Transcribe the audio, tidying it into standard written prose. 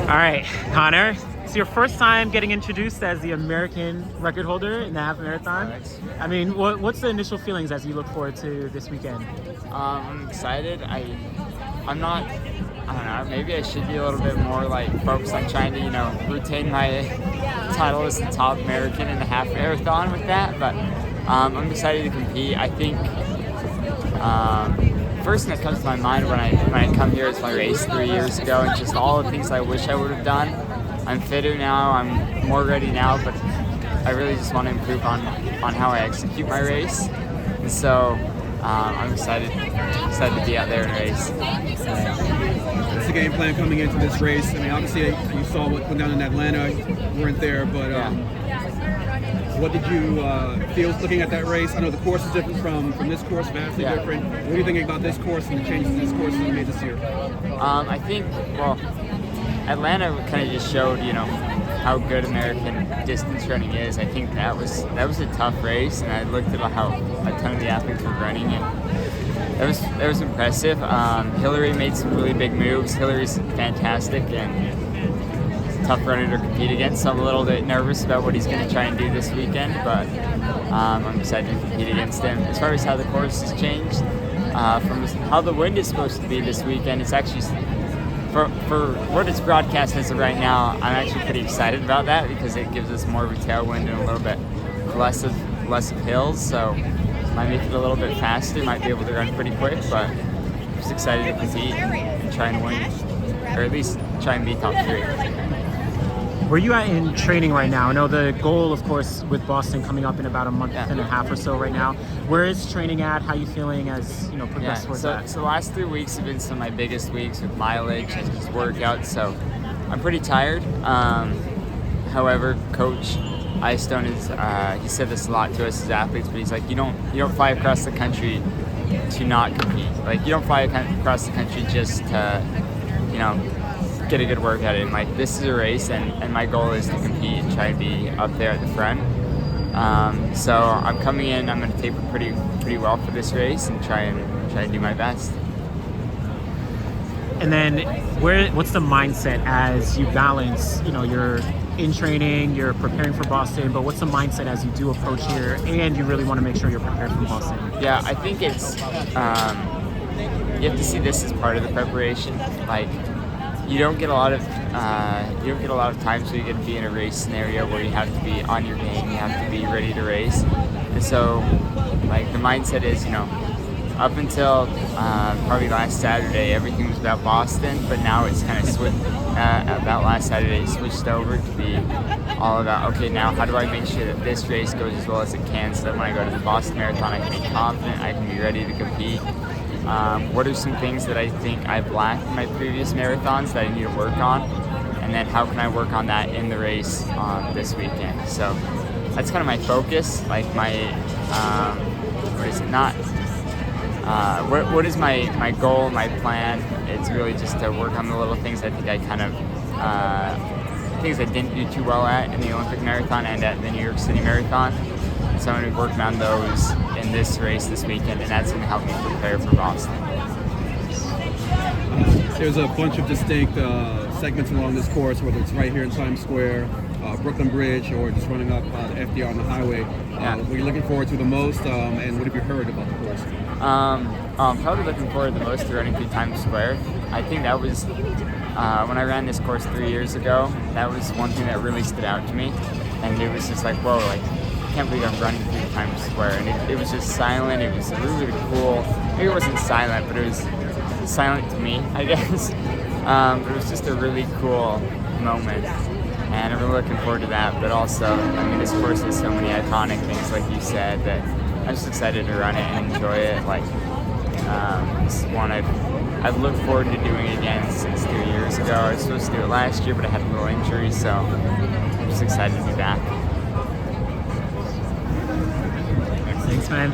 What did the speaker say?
All right, Connor, it's your first time getting introduced as the American record holder in the half marathon. I mean, what's the initial feelings as you look forward to this weekend? I'm excited. I'm not, I don't know, maybe I should be a little bit more like focused on trying to, retain my title as the top American in the half marathon with that, but I'm excited to compete. I think first thing that comes to my mind when I come here is my race 3 years ago and just all the things I wish I would have done. I'm fitter now, I'm more ready now, but I really just want to improve on how I execute my race. And so I'm excited to be out there and race. What's the game plan coming into this race? I mean, obviously you saw what went down in Atlanta, you weren't there, but what did you feel looking at that race? I know the course is different from this course, vastly different. What do you think about this course and the changes this course has made this year? I think, Atlanta kind of just showed, how good American distance running is. I think that was a tough race, and I looked at how a ton of the athletes were running, and that was impressive. Hillary made some really big moves. Hillary's fantastic and tough runner to compete against. So I'm a little bit nervous about what he's going to try and do this weekend, but I'm excited to compete against him. As far as how the course has changed, from how the wind is supposed to be this weekend, it's actually, for what it's broadcast as of right now, I'm actually pretty excited about that because it gives us more of a tailwind and a little bit less of hills, so might make it a little bit faster, might be able to run pretty quick, but I'm just excited to compete and try and win, or at least try and be top 3. Where are you at in training right now? I know the goal, of course, with Boston coming up in about a month and a half or so right now. Where is training at? How are you feeling as progress towards that? So the last 3 weeks have been some of my biggest weeks with mileage and just workouts, so I'm pretty tired. However, Coach Eyestone he said this a lot to us as athletes, but he's like, you don't fly across the country to not compete. Like, you don't fly across the country just to, get a good workout in. Like, this is a race, and my goal is to compete and try to be up there at the front. So I'm coming in. I'm going to taper pretty well for this race and try and do my best. And then, what's the mindset as you balance? You're in training, you're preparing for Boston, but what's the mindset as you do approach here, and you really want to make sure you're prepared for Boston? Yeah, I think it's you have to see this as part of the preparation. Like, you don't get a lot of times where you're going to be in a race scenario where you have to be on your game, you have to be ready to race. And so, like, the mindset is, up until probably last Saturday, everything was about Boston, but now it's kind of switched. About last Saturday, it switched over to be all about, okay, now how do I make sure that this race goes as well as it can, so that when I go to the Boston Marathon, I can be confident, I can be ready to compete. What are some things that I think I've lacked in my previous marathons that I need to work on, and then how can I work on that in the race this weekend? So that's kind of my focus. Like, my what is my goal, my plan? It's really just to work on the little things I think I kind of things I didn't do too well at in the Olympic marathon and at the New York City Marathon. So I'm going to be working on those in this race this weekend, and that's going to help me prepare for Boston. There's a bunch of distinct segments along this course, whether it's right here in Times Square, Brooklyn Bridge, or just running up the FDR on the highway. What are you looking forward to the most, and what have you heard about the course? I'm probably looking forward the most to running through Times Square. I think that was, when I ran this course 3 years ago, that was one thing that really stood out to me. And it was just like, whoa, like, I can't believe I'm running through Times Square. And it was just silent. It was really, really cool. Maybe it wasn't silent, but it was silent to me, I guess. But it was just a really cool moment. And I'm really looking forward to that. But also, this course has so many iconic things, like you said, that I'm just excited to run it and enjoy it. Like, this is one I've looked forward to doing again since 2 years ago. I was supposed to do it last year, but I had a little injury, so I'm just excited to be back. Thanks, man.